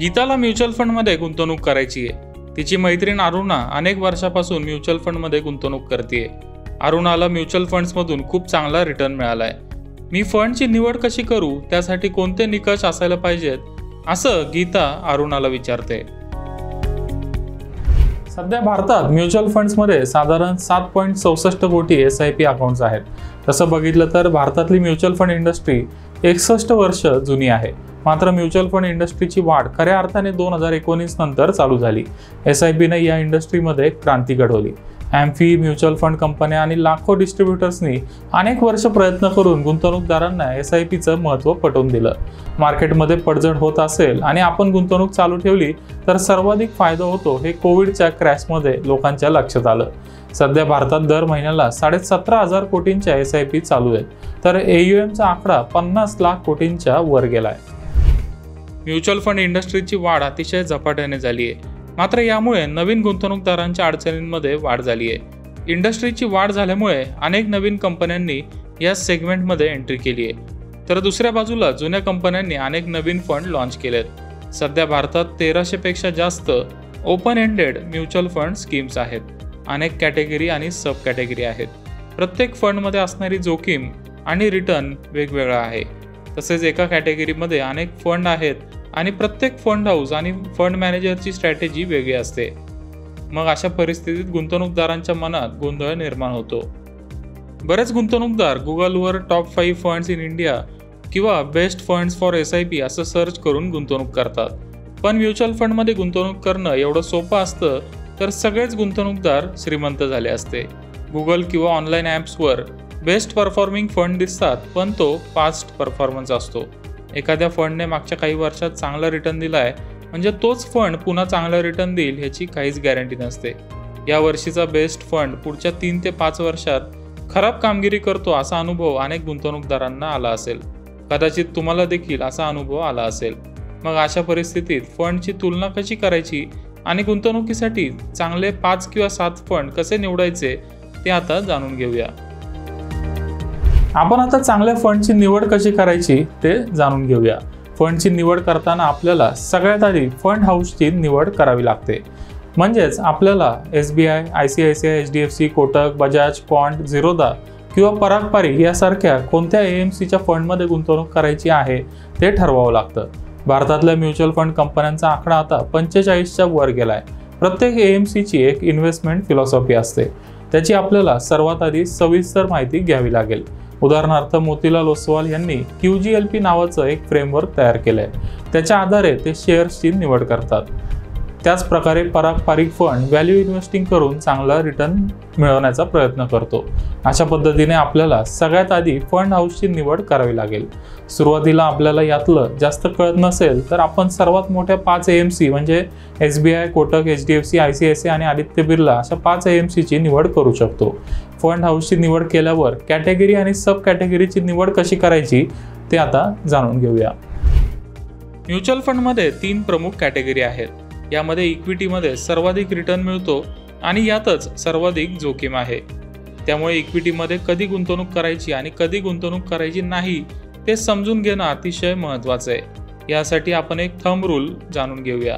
गीताला म्युच्युअल फंडमध्ये गुंतवणूक करायची आहे। तिची मैत्रीण अरुणा अनेक वर्षापासून म्युच्युअल फंडमध्ये गुंतवणूक करते। अरुणाला म्युच्युअल फंड्समधून खूप चांगला रिटर्न मिळालाय। मी फंडची निवड कशी करू, त्यासाठी कोणते निकष असायला पाहिजेत, असं गीता अरुणाला विचारते। सध्या भारतात म्युच्युअल फंड्समध्ये साधारण 7.64 कोटी SIP अकाउंट्स आहेत। तसं बघितलं तर भारतातली म्युच्युअल फंड इंडस्ट्री 61 वर्ष जुनी आहे। मात्र म्युच्युअल फंड इंडस्ट्रीची वाढ खऱ्या अर्थाने 2019 नंतर चालू झाली। SIPने या इंडस्ट्रीमध्ये क्रांती घडवली। एम्फी, म्युच्युअल फंड कंपन्या आणि लाखो डिस्ट्रीब्युटर्सनी अनेक वर्ष प्रयत्न करून गुंतवणूकदारांना SIPचं महत्त्व पटवून दिलं। मार्केटमध्ये पडझड होत असेल आणि आपण गुंतवणूक चालू ठेवली तर सर्वाधिक फायदा होतो, हे कोविडच्या क्रॅशमध्ये लोकांच्या लक्षात आलं। सध्या भारतात दर महिन्याला 17,500 कोटींच्या SIP चालू आहेत, तर AUMचा आकडा 50 लाख कोटींच्या वर गेलाय। म्युच्युअल फंड इंडस्ट्रीची वाढ अतिशय झपाट्याने झाली आहे। मात्र यामुळे नवीन गुंतवणूकदारांच्या अडचणींमध्ये वाढ झाली आहे। इंडस्ट्रीची वाढ झाल्यामुळे अनेक नवीन कंपन्यांनी या सेगमेंटमध्ये एंट्री केली आहे, तर दुसऱ्या बाजूला जुन्या कंपन्यांनी अनेक नवीन फंड लॉन्च केलेत। सध्या भारतात 1300 पेक्षा जास्त open ended mutual fund schemes आहेत। अनेक कॅटेगरी आणि सब कॅटेगरी आहेत। प्रत्येक फंडमध्ये असणारी जोखीम आणि रिटर्न वेगवेगळा आहे। तसेच एका कॅटेगरीमध्ये अनेक फंड आहेत आणि प्रत्येक फंड हाऊस आणि फंड मॅनेजरची स्ट्रॅटेजी वेगळी असते। मग अशा परिस्थितीत गुंतवणूकदारांच्या मनात गोंधळ निर्माण होतो। बरेच गुंतवणूकदार गुगलवर टॉप 5 फंड्स इन इंडिया किंवा बेस्ट फंड्स फॉर SIP असं सर्च करून गुंतवणूक करतात। पण म्युच्युअल फंडमध्ये गुंतवणूक करणं एवढं सोपं असतं तर सगळेच गुंतवणूकदार श्रीमंत झाले असते। गुगल किंवा ऑनलाईन ॲप्सवर बेस्ट परफॉर्मिंग फंड दिसतात, पण तो पास्ट परफॉर्मन्स असतो। एखाद्या फंडने मागच्या काही वर्षात चांगला रिटर्न दिलाय म्हणजे तोच फंड पुन्हा चांगला रिटर्न देईल ह्याची काहीच गॅरंटी नसते। या वर्षीचा बेस्ट फंड पुढच्या 3 ते 5 वर्षात खराब कामगिरी करतो, असा अनुभव अनेक गुंतवणूकदारांना आला असेल। कदाचित तुम्हाला देखील असा अनुभव आला असेल। मग अशा परिस्थितीत फंडची तुलना कशी करायची आणि गुंतवणुकीसाठी चांगले 5 किंवा 7 फंड कसे निवडायचे ते आता जाणून घेऊया। आपण आता चांगल्या फंडची निवड कशी करायची ते जाणून घेऊया। फंडची निवड करताना आपल्याला सगळ्यात आधी फंड हाऊसची निवड करावी लागते। म्हणजेच आपल्याला SBI, ICICI, HDFC, Kotak, Bajaj, quant, Zerodha किंवा पराग पारिक यासारख्या कोणत्या AMCच्या फंडमध्ये गुंतवणूक करायची आहे ते ठरवावं लागतं। भारतातल्या म्युच्युअल फंड कंपन्यांचा आकडा आता 45च्या वर गेलाय। प्रत्येक AMCची एक इन्व्हेस्टमेंट फिलॉसॉफी असते, त्याची आपल्याला सर्वात आधी सविस्तर माहिती घ्यावी लागेल। उदाहरणार्थ मोतीलाल ओसवाल यांनी QGLP नावाचं एक फ्रेमवर्क तयार केलंय, त्याच्या आधारे ते शेअर्सची निवड करतात। त्याच प्रकारे पराग पारिक फंड व्हॅल्यू इन्व्हेस्टिंग करून चांगला रिटर्न मिळवण्याचा प्रयत्न करतो। अशा पद्धतीने आपल्याला सगळ्यात आधी फंड हाऊसची निवड करावी लागेल। सुरुवातीला आपल्याला यातलं जास्त कळत नसेल तर आपण सर्वात मोठ्या 5 AMC म्हणजे SBI, कोटक, HDFC, ICICI आणि आदित्य बिर्ला अशा 5 AMCची निवड करू शकतो। फंड हाऊसची निवड केल्यावर कॅटेगरी आणि सब कॅटेगरीची निवड कशी करायची ते आता जाणून घेऊया। म्युच्युअल फंडमध्ये 3 प्रमुख कॅटेगरी आहेत। यामध्ये इक्विटीमध्ये सर्वाधिक रिटर्न मिळतो आणि यातच सर्वाधिक जोखीम आहे। त्यामुळे इक्विटीमध्ये कधी गुंतवणूक करायची आणि कधी गुंतवणूक करायची नाही ते समजून घेणं अतिशय महत्त्वाचं आहे। यासाठी आपण एक थंब रूल जाणून घेऊया।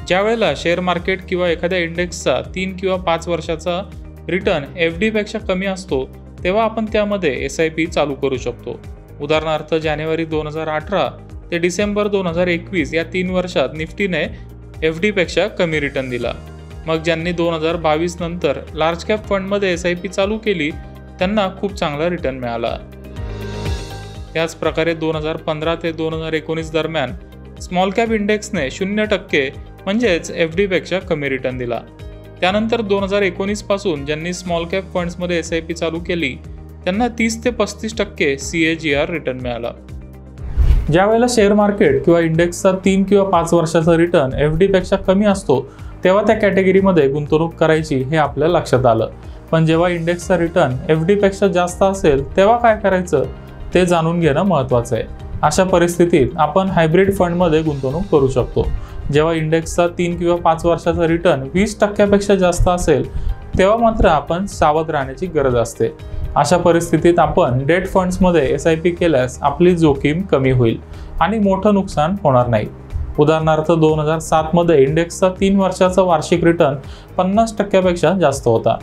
ज्या वेळेला शेअर मार्केट किंवा एखाद्या इंडेक्सचा 3 किंवा 5 वर्षाचा रिटर्न FD पेक्षा कमी असतो तेव्हा आपण त्यामध्ये SIP चालू करू शकतो। उदाहरणार्थ जानेवारी 2018 ते डिसेंबर 2021 या 3 वर्षात निफ्टीने FD पेक्षा कमी रिटर्न दिला। मग ज्यांनी 2022 नंतर लार्ज कॅप फंडमध्ये SIP चालू केली त्यांना खूप चांगला रिटर्न मिळाला। त्याच प्रकारे 2015 ते 2019 दरम्यान स्मॉल कॅप इंडेक्सने 0% म्हणजेच FD पेक्षा कमी रिटर्न दिला। त्यानंतर 2019 पासून ज्यांनी स्मॉल कॅप फंड्समध्ये SIP चालू केली त्यांना 30 ते 35% CAGR रिटर्न मिळाला। ज्या वेळेला शेअर मार्केट किंवा इंडेक्सचा 3 किंवा 5 वर्षाचा रिटर्न FD पेक्षा कमी असतो तेव्हा त्या कॅटेगरीमध्ये गुंतवणूक करायची हे आपल्या लक्षात आलं। पण जेव्हा इंडेक्सचा रिटर्न FD पेक्षा जास्त असेल तेव्हा काय करायचं ते जाणून घेणं महत्त्वाचं आहे। अशा परिस्थितीत आपण हायब्रिड फंडमध्ये गुंतवणूक करू शकतो। जेव्हा इंडेक्सचा 3 किंवा 5 वर्षाचा रिटर्न 20% जास्त असेल तेव्हा मात्र आपण सावध राहण्याची गरज असते। अशा परिस्थितीत आपण डेट फंड्समध्ये SIP केल्यास आपली जोखीम कमी होईल आणि मोठं नुकसान होणार नाही. उदाहरणार्थ 2007 मध्ये इंडेक्सचा 3 वर्षाचा वार्षिक रिटर्न 50% जास्त होता.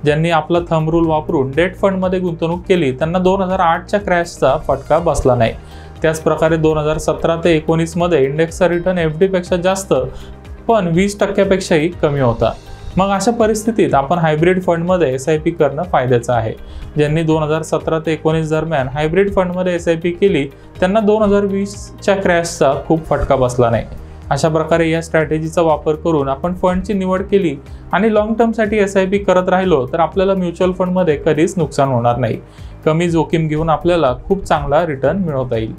ज्यांनी आपला थंब रूल वापरून डेट फंडमध्ये गुंतवणूक केली त्यांना 2008च्या क्रॅशचा फटका बसला नाही. त्याच प्रकारे 2017 ते 19 मध्ये इंडेक्सचा रिटर्न FD पेक्षा जास्त पण 20%पेक्षाही कमी होता. मग अशा परिस्थितीत आपण हायब्रिड फंडमध्ये SIP करणं फायद्याचं आहे. ज्यांनी 2017 ते 19 दरम्यान हायब्रिड फंडमध्ये SIP केली त्यांना 2020च्या क्रॅशचा खूप फटका बसला नाही. अशा प्रकारे या स्ट्रॅटेजीचा वापर करून आपण फंडची निवड केली आणि लॉंग टर्मसाठी SIP करत राहिलो तर आपल्याला म्युच्युअल फंडमध्ये कधीच नुकसान होणार नाही. कमी जोखीम घेऊन आपल्याला खूप चांगला रिटर्न मिळवता येईल.